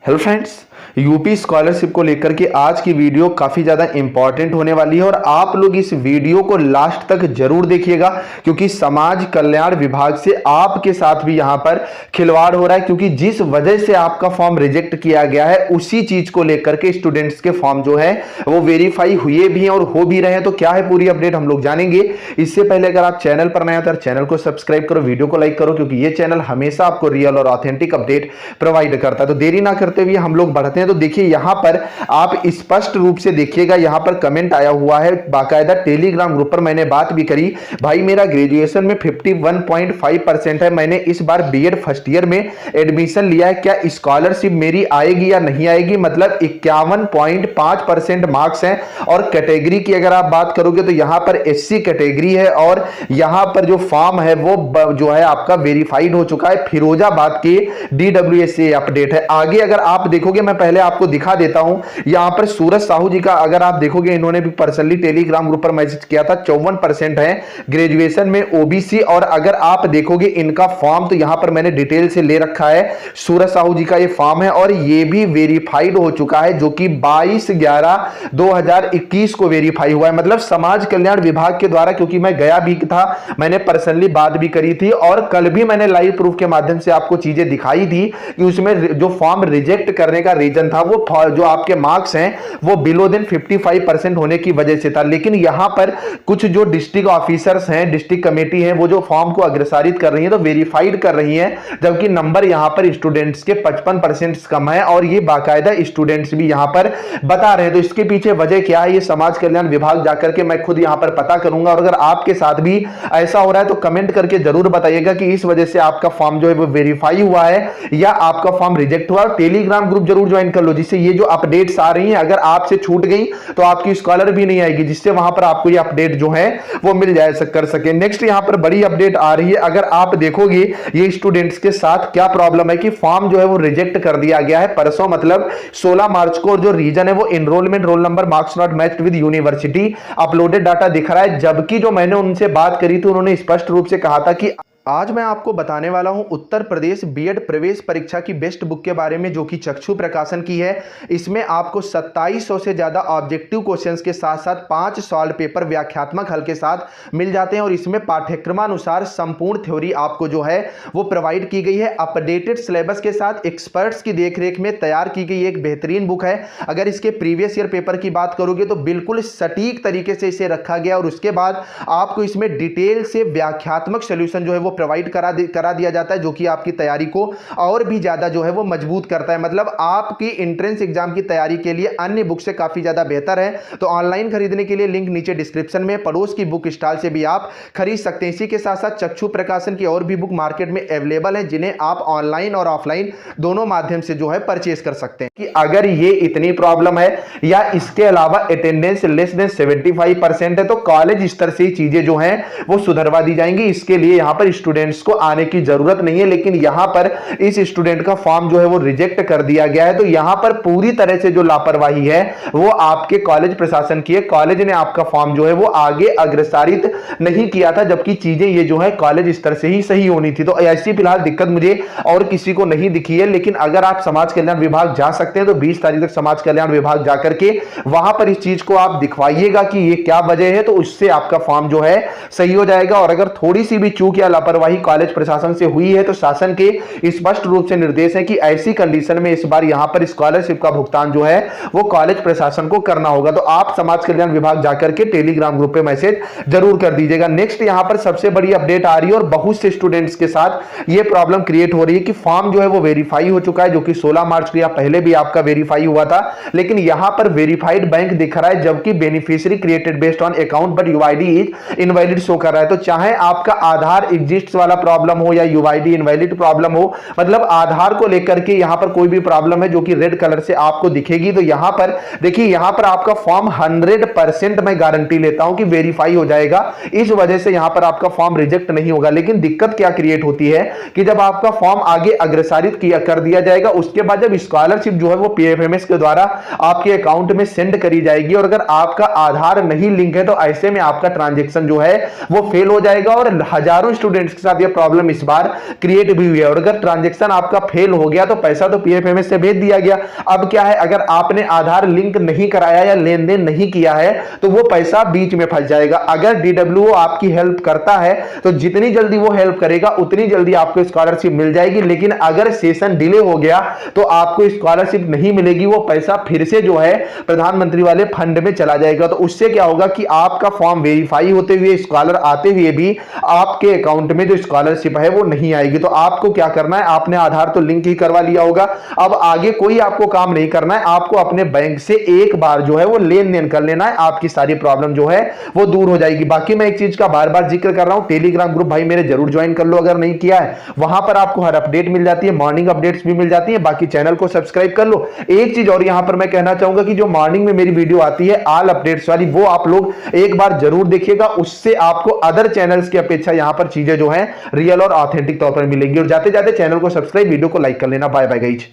Hello friends, UP scholarship को लेकर के आज की वीडियो काफ़ी ज़्यादा इंपॉर्टेंट होने वाली है और आप लोग इस वीडियो को लास्ट तक जरूर देखिएगा क्योंकि समाज कल्याण विभाग से आपके साथ भी यहाँ पर खिलवाड़ हो रहा है। क्योंकि जिस वजह से आपका फॉर्म रिजेक्ट किया गया है उसी चीज को लेकर के स्टूडेंट्स के फॉर्म जो है वो वेरीफाई हुए भी हैं और हो भी रहे हैं। तो क्या है पूरी अपडेट हम लोग जानेंगे। इससे पहले अगर आप चैनल पर नए हो तो चैनल को सब्सक्राइब करो, वीडियो को लाइक करो क्योंकि ये चैनल हमेशा आपको रियल और ऑथेंटिक अपडेट प्रोवाइड करता है। तो देरी ना करते हुए हम लोग बढ़ते हैं। तो देखिए यहां पर आप स्पष्ट रूप से देखिएगा, यहां पर कमेंट आया हुआ है बाकायदा टेलीग्राम ग्रुप पर। मैंने बात भी करी, भाई मेरा ग्रेजुएशन में 51.5% है, मैंने इस बार बीएड फर्स्ट ईयर में एडमिशन लिया है, क्या स्कॉलरशिप मेरी आएगी या नहीं आएगी। मतलब 51.5% मार्क्स हैं। और कैटेगरी की अगर आप बात करोगे तो यहां पर एससी कैटेगरी है और यहां पर जो फॉर्म है वो जो है आपका वेरीफाइड हो चुका है। फिरोजाबाद के डीडब्ल्यूएस से अपडेट है। आगे अगर आप देखोगे, मैं पहले आपको दिखा देता हूं, यहां पर सूरज साहू जी का अगर आप देखोगे, इन्होंने भी पर्सनली टेलीग्राम ग्रुप पर मैसेज किया था, 54% है ग्रेजुएशन में ओबीसी। और अगर आप देखोगे इनका फॉर्म तो यहां पर मैंने डिटेल से ले रखा है, सूरज साहू जी का ये फॉर्म है और ये भी वेरीफाइड हो चुका है जो कि 22/11/2021 को वेरीफाई हुआ है। मतलब समाज कल्याण विभाग के द्वारा, क्योंकि मैं गया भी था, मैंने पर्सनली बात भी करी थी और कल भी मैंने लाइव प्रूफ के माध्यम से आपको चीजें दिखाई थी कि उसमें जो फॉर्म रिजेक्ट करने का रीजन था वो जो आपके मार्क्स हैं वो बिलो देन 55% होने की वजह से था। लेकिन यहां पर कुछ जो डिस्ट्रिक्ट ऑफिसर्स हैं, डिस्ट्रिक्ट कमेटी है, वो जो फॉर्म को अग्रसारित कर रही है तो वेरीफाइड कर रही है, जबकि नंबर यहां पर स्टूडेंट्स के 55% कम है और ये बाकायदा स्टूडेंट्स भी यहां पर बता रहे हैं। तो इसके पीछे वजह क्या है, ये समाज कल्याण विभाग जाकर के मैं खुद यहां पर पता करूंगा। और अगर आपके साथ भी ऐसा हो रहा है तो कमेंट करके जरूर बताइएगा कि इस वजह से आपका फॉर्म जो है वो वेरीफाई हुआ है या आपका फॉर्म रिजेक्ट हुआ। टेलीग्राम ग्रुप जरूर ज्वाइन कर लो जिससे ये जो अपडेट्स आ रही हैं अगर आपसे छूट गई तो आपकी स्कॉलर भी नहीं आएगी, जिससे वहां पर आपको ये अपडेट जो है वो मिल जाए कर सके। नेक्स्ट यहां पर बड़ी अपडेट आ रही है, अगर आप देखोगे ये स्टूडेंट्स के साथ क्या प्रॉब्लम है कि फॉर्म जो है वो रिजेक्ट कर दिया गया है परसों, मतलब 16 मार्च को। और जो रीजन है वो enrolment roll number marks not matched with university uploaded data दिख रहा है। जबकि जो मैंने उनसे बात करी थी उन्होंने स्पष्ट रूप से कहा था कि आज मैं आपको बताने वाला हूं उत्तर प्रदेश बीएड प्रवेश परीक्षा की बेस्ट बुक के बारे में, जो कि चक्षु प्रकाशन की है। इसमें आपको 2700 से ज्यादा ऑब्जेक्टिव क्वेश्चंस के साथ साथ 5 सॉल्व पेपर व्याख्यात्मक हल के साथ मिल जाते हैं और इसमें पाठ्यक्रमानुसार संपूर्ण थ्योरी आपको जो है वो प्रोवाइड की गई है। अपडेटेड सिलेबस के साथ एक्सपर्ट्स की देखरेख में तैयार की गई एक बेहतरीन बुक है। अगर इसके प्रीवियस ईयर पेपर की बात करोगे तो बिल्कुल सटीक तरीके से इसे रखा गया और उसके बाद आपको इसमें डिटेल से व्याख्यात्मक सोल्यूशन जो है वो प्रोवाइड करा दिया जाता है, जो कि आपकी तैयारी को और भी ज्यादा जो है वो मजबूत करता है। मतलब आपकी एंट्रेंस एग्जाम की तैयारी के लिए अन्य बुक से काफी ज्यादा बेहतर है। तो ऑनलाइन खरीदने के लिए लिंक नीचे डिस्क्रिप्शन में, पड़ोस की बुक स्टॉल से भी आप खरीद सकते हैं। इसी के साथ साथ चक्षु प्रकाशन की और भी बुक मार्केट में अवेलेबल है जिन्हें आप ऑनलाइन और ऑफलाइन दोनों माध्यम से जो है परचेज कर सकते हैं। कि अगर ये इतनी प्रॉब्लम है या इसके अलावा अटेंडेंस लेस देन 75% है तो कॉलेज स्तर से चीजें जो हैं वो सुधरवा दी जाएंगी। इसके लिए यहां पर स्टूडेंट्स को आने की जरूरत नहीं है। लेकिन यहां पर इस स्टूडेंट का फॉर्म जो है वो रिजेक्ट कर दिया गया है, तो यहां पर पूरी तरह से जो लापरवाही है वो आपके कॉलेज प्रशासन की है। कॉलेज ने आपका फॉर्म जो है वो आगे अग्रसारित नहीं किया था, जबकि चीजें ये जो है कॉलेज स्तर से ही सही होनी थी। तो ऐसी फिलहाल दिक्कत मुझे और किसी को नहीं दिखी है। लेकिन अगर आप समाज कल्याण विभाग जा सकते हैं तो 20 तारीख तक समाज कल्याण विभाग जाकर के वहां पर इस चीज को आप दिखवाइएगा कि ये क्या वजह है, तो उससे आपका फॉर्म जो है सही हो जाएगा। और अगर थोड़ी सी भी चूक या लापरवाही कॉलेज प्रशासन से हुई है तो शासन के स्पष्ट रूप से निर्देश है कि ऐसी कंडीशन में इस बार यहां पर स्कॉलरशिप का भुगतान जो है वो कॉलेज प्रशासन को करना होगा। तो आप समाज कल्याण विभाग जाकर के टेलीग्राम ग्रुप पे मैसेज जरूर कर दीजिएगा। नेक्स्ट यहां पर सबसे बड़ी अपडेट आ रही है और बहुत से स्टूडेंट्स के साथ ये प्रॉब्लम क्रिएट हो रही है कि फॉर्म जो है वो वेरीफाई हो चुका है, जो कि 16 मार्च को या पहले भी आपका वेरीफाई हुआ था, लेकिन यहां पर वेरीफाइड बैंक दिख रहा है जबकि beneficiary created based on account but UID is invalid show कर रहा है। तो चाहे आपका आधार एग्जिस्ट वाला प्रॉब्लम हो या यूआईडी इनवैलिड प्रॉब्लम हो, मतलब आधार को लेकर के यहां पर कोई भी प्रॉब्लम है जो कि रेड कलर से आपको दिखेगी, तो यहां पर देखिए यहां पर आपका फॉर्म 100% मैं गारंटी लेता हूं कि वेरीफाई हो जाएगा। इस वजह से यहां पर आपका फॉर्म रिजेक्ट नहीं होगा। लेकिन दिक्कत क्या क्रिएट होती है कि जब आपका फॉर्म आगे अग्रसारित किया कर दिया जाएगा, उसके बाद जब स्कॉलरशिप जो है वो पीएफएमएस के द्वारा आपके अकाउंट में सेंड करी जाएगी और अगर आपका आधार नहीं लिंक है तो ऐसे में आपका ट्रांजैक्शन जो है वो फेल हो जाएगा और हजारों स्टूडेंट स्टूडेंट्स के साथ ये प्रॉब्लम इस बार क्रिएट भी हुई है। और अगर ट्रांजैक्शन आपका फेल हो गया तो पैसा तो पीएफएमएस से भेज दिया गया। अब क्या है, अगर आपने आधार लिंक नहीं कराया या लेन देन नहीं किया है तो वो पैसा बीच में फंस जाएगा। अगर डीडब्ल्यूओ आपकी हेल्प करता है तो जितनी जल्दी वो हेल्प करेगा उतनी जल्दी आपको स्कॉलरशिप मिल जाएगी। लेकिन अगर सेशन डिले हो गया तो आपको स्कॉलरशिप नहीं मिलेगी, वो पैसा फिर से जो है प्रधानमंत्री वाले फंड में चला जाएगा। तो उससे क्या होगा कि आपका फॉर्म वेरीफाई होते हुए, स्कॉलर आते हुए भी आपके अकाउंट में जो स्कॉलरशिप है वो नहीं आएगी। तो आपको क्या करना है, आपने आधार तो लिंक ही करवा लिया होगा, अब आगे कोई आपको काम नहीं करना है, आपको अपने बैंक से एक बार जो है वो लेन देन कर लेना है, आपकी सारी प्रॉब्लम जो है वो दूर हो जाएगी। बाकी मैं एक चीज का बार बार जिक्र कर रहा हूं, टेलीग्राम ग्रुप भाई मेरे जरूर ज्वाइन कर लो अगर नहीं किया है, वहां पर आपको हर अपडेट मिल जाती है, मॉर्निंग अपडेट्स भी मिल जाती है। बाकी चैनल को सब्सक्राइब कर लो। एक चीज और यहां पर मैं कहना चाहूंगा कि जो मॉर्निंग में मेरी वीडियो आती है ऑल अपडेट्स वाली, वो आप लोग एक बार जरूर देखिएगा, उससे आपको अदर चैनल्स की अपेक्षा यहां पर चीजें जो है रियल और ऑथेंटिक तौर पर मिलेंगी। और जाते जाते चैनल को सब्सक्राइब, वीडियो को लाइक कर लेना। Bye bye guys.